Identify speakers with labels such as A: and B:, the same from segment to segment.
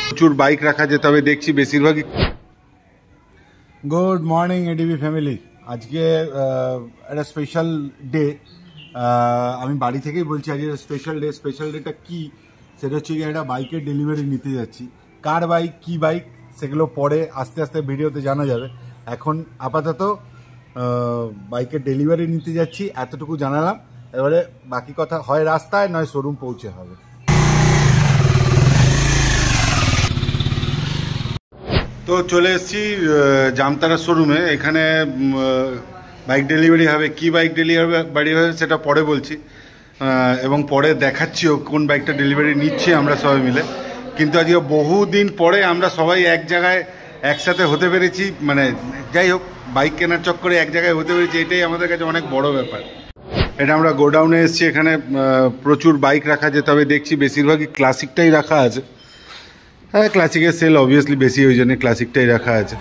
A: প্রচুর বাইক রাখা আছে, তবে দেখছি বেশিরভাগই।
B: Good morning ADB family. আজকে একটা স্পেশাল ডে। আমি বাড়ি থেকেই বলছি আজকে স্পেশাল ডে। স্পেশাল ডেটা কি, সেটা হচ্ছে কি একটা বাইকের ডেলিভারি নিতে যাচ্ছি। কার বাইক, কি বাইক, সেগুলো পরে আস্তে আস্তে ভিডিওতে জানা যাবে। এখন আপাতত বাইকের ডেলিভারি নিতে যাচ্ছি, এতটুকু জানালাম। এবারে বাকি কথা হয় রাস্তায়, নয় শোরুম পৌঁছে হবে।
A: তো চলে এসেছি জামতারা শোরুমে। এখানে বাইক ডেলিভারি হবে। কি বাইক ডেলিভারি হবে সেটা পরে বলছি, এবং পরে দেখাচ্ছিও কোন বাইকটা ডেলিভারি নিচ্ছি আমরা সবাই মিলে। কিন্তু আজকে বহুদিন পরে আমরা সবাই এক জায়গায় একসাথে হতে পেরেছি। মানে যাই হোক, বাইক কেনার চক্করে এক জায়গায় হতে পেরেছি, এটাই আমাদের কাছে অনেক বড় ব্যাপার। এটা আমরা গোডাউনে এসেছি, এখানে প্রচুর বাইক রাখা আছে, তবে দেখছি বেশিরভাগই ক্লাসিকটাই রাখা আছে। হ্যাঁ, ক্লাসিকের সেল অবভিয়াসলি বেশি, ওই জন্য ক্লাসিকটাই রাখা আছে।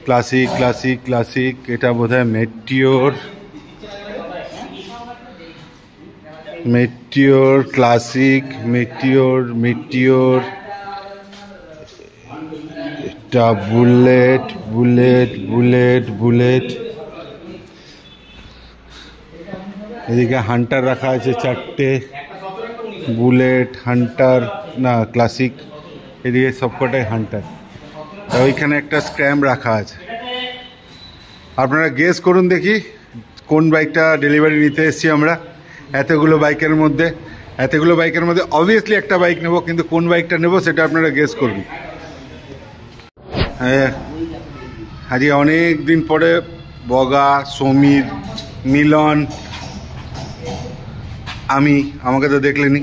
A: ক্লাসিক ক্লাসিক ক্লাসিক, এটা বোধহয় মেটিওর ক্লাসিক, মেটিওর। এটা বুলেট। এদিকে হান্টার রাখা আছে চারটে, বুলেট, হান্টার, না ক্লাসিক। এদিকে সবকটাই হান্টার। তা ওইখানে একটা স্ক্র্যাম রাখা আছে। আপনারা গেস করুন দেখি কোন বাইকটা ডেলিভারি নিতে এসেছি আমরা। এতগুলো বাইকের মধ্যে অবভিয়াসলি একটা বাইক নেব, কিন্তু কোন বাইকটা নেব সেটা আপনারা গেস করুন। হ্যাঁ, আজকে অনেক দিন পরে বগা, সমীর, মিলন, আমাকে তো দেখলেনি,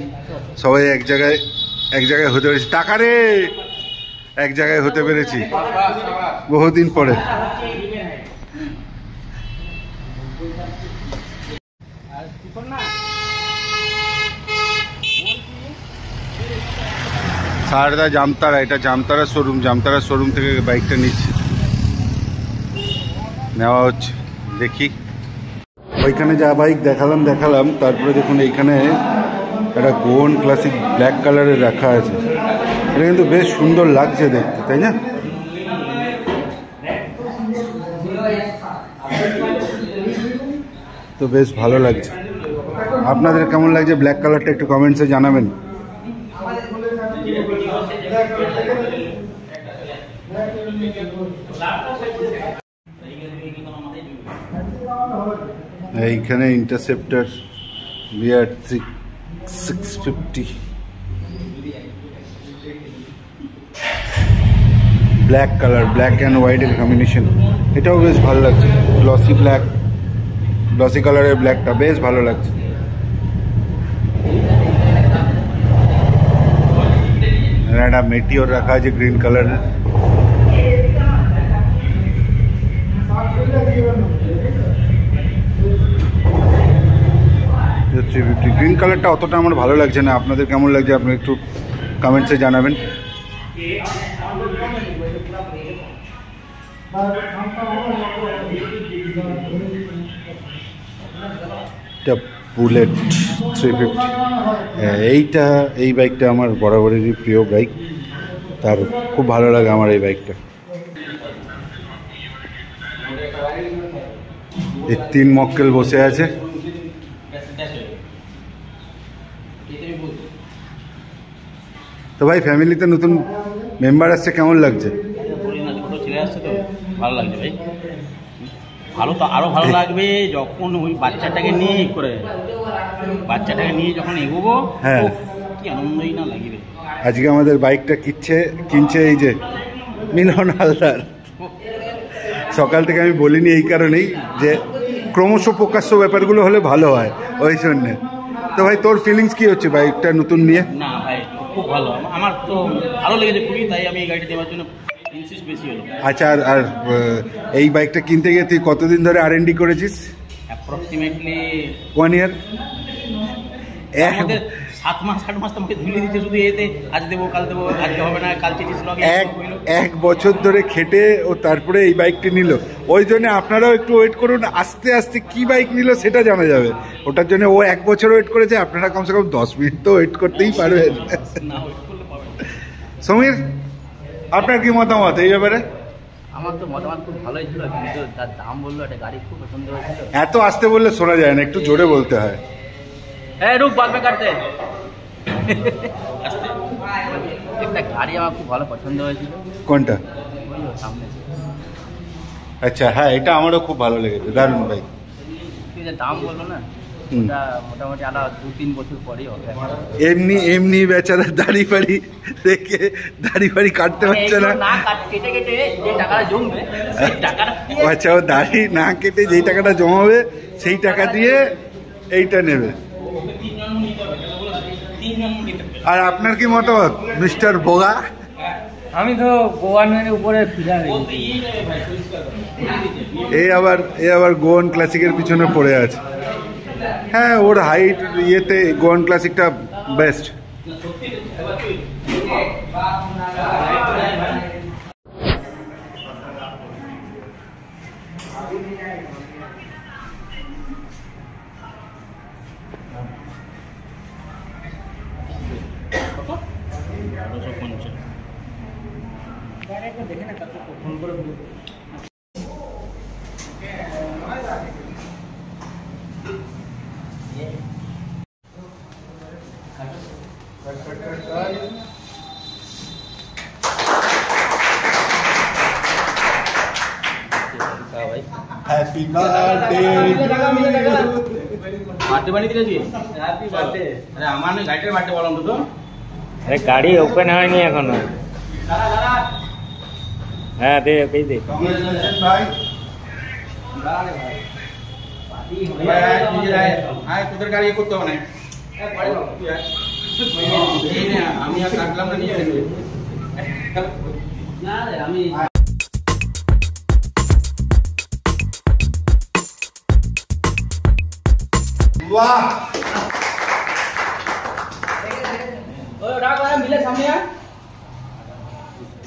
A: সবাই এক জায়গায় হতে পেরেছি। টাকা রে, এক জায়গায় হতে পেরেছি বহুদিন পরে। সারদা জামতারা, এটা জামতারা শোরুম থেকে বাইকটা নিচ্ছি, নেওয়া হচ্ছে। দেখি ওইখানে যা বাইক দেখালাম, তারপরে দেখুন এইখানে একটা গোন ক্লাসিক ব্ল্যাক কালারের রাখা আছে। এটা কিন্তু বেশ সুন্দর লাগছে দেখতে, তাই না? তো বেশ ভালো লাগছে। আপনাদের কেমন লাগছে ব্ল্যাক কালারটা একটু কমেন্টসে জানাবেন। এইখানে Interceptor BR 650 black colour, black and হোয়াইটের কম্বিনেশন। এটাও বেশ ভালো লাগছে। গ্লসি কালারের ব্ল্যাকটা বেশ ভালো লাগছে। একটা মেটিওর রাখা আছে গ্রিন কালারের। গ্রিন কালারটা অতটা আমার ভালো লাগছে না, আপনাদের কেমন লাগছে আপনারা একটু কমেন্টসে জানাবেন। এটা বুলেট 350। এই বাইকটা আমার বরাবরেরই প্রিয় বাইক, তার খুব ভালো লাগে আমার এই বাইকটা। এই 3 মক্কেল বসে আছে। তো ভাই, ফ্যামিলিতে নতুন মেম্বার আসছে, কেমন লাগছে?
C: ছোট ছেলে আসছে তো ভালো লাগছে ভাই। ভালো তো আরো ভালো লাগবে যখন ওই বাচ্চাটাকে নিয়ে যখন এগোবো।
A: হ্যাঁ,
C: কি আনন্দই না লাগবে।
A: আজকে আমাদের বাইকটা কিনছে এই যে মিলন হালদার। সকাল থেকে আমি বলিনি এই কারণেই যে ক্রমশ প্রকাশ্য ব্যাপারগুলো হলে ভালো হয়, ওই জন্যে। তো ভাই, তোর ফিলিংস কি হচ্ছে বাইকটা নতুন নিয়ে?
C: না ভাই, খুব ভালো, আমার তো ভালো লেগেছে খুবই, তাই আমি এই গাড়িটা দেওয়ার জন্য ইনসিস্ট বেশি হলো।
A: আচ্ছা, আর এই বাইকটা কিনতে গিয়ে তুই কতদিন ধরে R&D করেছিস?
C: অ্যাপ্রক্সিমেটলি
A: 1 ইয়ার।
C: 7 মাস 8 মাস তোমাকে ধুলে দিতে শুধু এতে আজ দেবো কাল দেবো, আজকে হবে না কাল চেয়েছিস
A: এক বছর ধরে খেটে ও তারপরে এই বাইকটি নিল। ওই জন্য আপনারাও একটু ওয়েট করুন, আস্তে আস্তে কি বাইক নিল সেটা জানা যাবে। ওটার জন্য ও 1 বছর ওয়েট করেছে, আপনারা কমসে কম 10 মিনিট তো ওয়েট করতেই পারবেন।
C: না ওয়েট করলে পাবে না।
A: সমীর, আপনার কি মতামত এই ব্যাপারে?
D: আমার তো মতামত খুব ভালোই ছিল, কিন্তু তার দাম বললো একটা গাড়ি খুব পছন্দ হয়েছিল।
A: এত আস্তে বললে শোনা যায় না, একটু জোরে বলতে হয়।
D: হ্যাঁ রুক বাদ মে কাটতে একটা গাড়ি আমার খুব ভালো পছন্দ হয়েছিল।
A: কোনটা?
D: ওই সামনে
A: আচ্ছা, হ্যাঁ এটা আমারও খুব ভালো লেগেছে, দারুণ বাইক।
D: যে দাম বললো না, ওটা মোটামুটি আরো 2-3 বছর পরেই হবে।
A: এমনি এমনি বেচারা দাড়ি ফাড়ি রেখে দাড়ি ফাড়ি কাটতে হচ্ছে না।
D: কেটে কেটে যে টাকাটা জমবে সেই টাকাটা
A: আচ্ছা, ও দাড়ি না কেটে যেই টাকাটা জমাবে সেই টাকা দিয়ে এইটা নেবে। আর আপনার কি মতামত মিস্টার বোগা?
D: আমি তো গোয়ানের উপরে ফিরা
A: এ আবার গোয়ান ক্লাসিকের পিছনে পড়ে আছে। হ্যাঁ, ওর হাইট ইয়েতে গোয়ান ক্লাসিকটা বেস্ট। হ্যাপি বার্থডে
C: বার্থডে বানিয়ে দিয়েছি। Happy birthday. আরে আমার না গাড়িটার বার্থডে বললাম তো।
D: আরে গাড়ি ওপেন হয়নি এখনো। হ্যাঁ দে ওকে দে।
A: কংগ্রেচুলেশন ভাই।
C: ভাই তোদের গাড়ি করতে হবে না। আমি আর কাটলাম না, নিয়ে না রে আমি
A: वाह,
C: ओए उठा को मिले सामने यार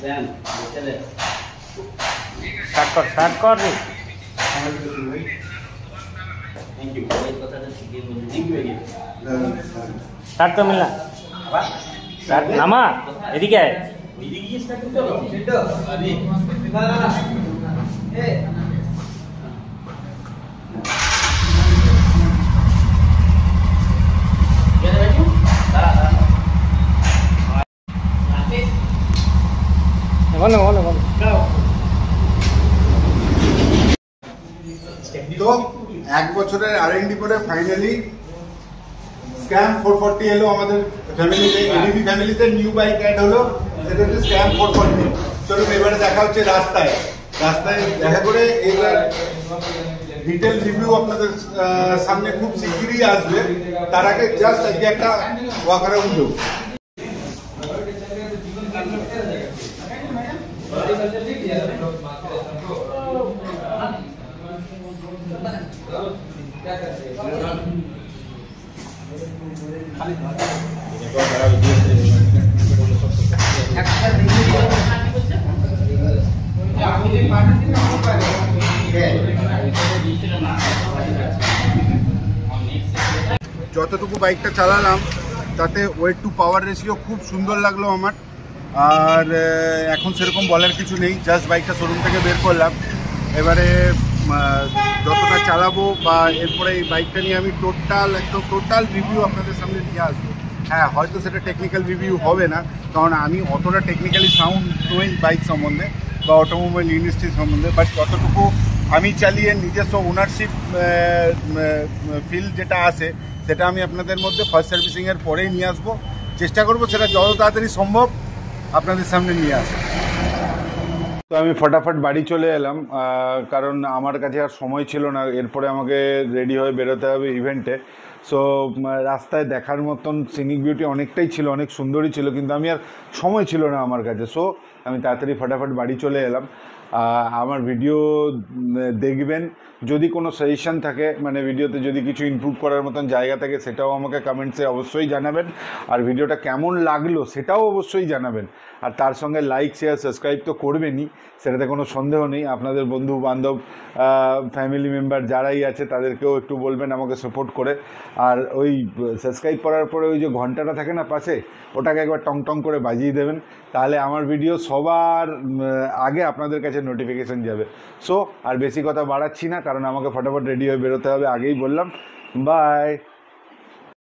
C: देन चले
D: स्टार्ट कर रे।
C: थैंक यू भाई, কথা তো ঠিকই বলছিস। থ্যাংক ইউ
D: स्टार्ट तो मिलना स्टार्ट नामा এদিকে আয়।
C: দিদি কি স্টার্ট করতে হবে সেটা আরে না না না এ
D: বলো বলো বলো।
A: তো 1 বছরের R&D পরে ফাইনালি স্ক্যাম 440 এলো আমাদের ফ্যামিলিতে, এডিবি ফ্যামিলিতে নিউ বাইক অ্যাড হলো, সেটা হচ্ছে স্ক্যাম 440। চলুন এবারে দেখা হচ্ছে রাস্তায় দেখা করে এবার ডিটেল রিভিউ আপনাদের সামনে খুব শিগগিরই আসবে। তার আগে জাস্ট আজকে একটা ওয়াক অ্যারাউন্ড দেবো। যতটুকু বাইকটা চালালাম তাতে ওয়েট টু পাওয়ার রেশিও খুব সুন্দর লাগলো আমার। আর এখন সেরকম বলার কিছু নেই, জাস্ট বাইকটা শোরুম থেকে বের করলাম। এবারে যতটা চালাবো বা এরপরে এই বাইকটা নিয়ে আমি টোটাল রিভিউ আপনাদের সামনে নিয়ে আসবো। হ্যাঁ, হয়তো সেটা টেকনিক্যাল রিভিউ হবে না, কারণ আমি অতটা টেকনিক্যালি সাউন্ড নই বাইক সম্বন্ধে বা অটোমোবাইল ইন্ডাস্ট্রি সম্বন্ধে, বাট যতটুকু আমি চালিয়ে নিজস্ব ওনারশিপ ফিল যেটা আছে সেটা আমি আপনাদের মধ্যে ফার্স্ট সার্ভিসিংয়ের পরেই নিয়ে আসবো। চেষ্টা করবো সেটা যত তাড়াতাড়ি সম্ভব আপনাদের সামনে নিয়ে আসবো। তো আমি ফটাফট বাড়ি চলে এলাম, কারণ আমার কাছে আর সময় ছিল না। এরপরে আমাকে রেডি হয়ে বেরোতে হবে ইভেন্টে। সো রাস্তায় দেখার মতন সিনিক বিউটি অনেকটাই ছিল, অনেক সুন্দরই ছিল, কিন্তু আমি আর সময় ছিল না আমার কাছে। সো আমি তাড়াতাড়ি ফটাফট বাড়ি চলে এলাম। আমার ভিডিও দেখবেন, যদি কোনো সাজেশন থাকে মানে ভিডিওতে যদি কিছু ইমপ্রুভ করার মতন জায়গা থাকে সেটাও আমাকে কমেন্টসে অবশ্যই জানাবেন। আর ভিডিওটা কেমন লাগলো সেটাও অবশ্যই জানাবেন। আর তার সঙ্গে লাইক শেয়ার সাবস্ক্রাইব তো করবেনই, সেটাতে কোনো সন্দেহ নেই। আপনাদের বন্ধু বান্ধব ফ্যামিলি মেম্বার যারাই আছে তাদেরকেও একটু বলবেন আমাকে সাপোর্ট করে। আর ওই সাবস্ক্রাইব করার পরে ওই যে ঘন্টাটা থাকে না পাশে, ওটাকে একবার টং টং করে বাজিয়ে দেবেন, তাহলে আমার ভিডিও সবার আগে আপনাদের কাছে নোটিফিকেশন যাবে। সো আর বেশি কথা বাড়াচ্ছি না, কারণ আমাকে ফটাফট রেডি হয়ে বেরোতে হবে, আগেই বললাম। বাই।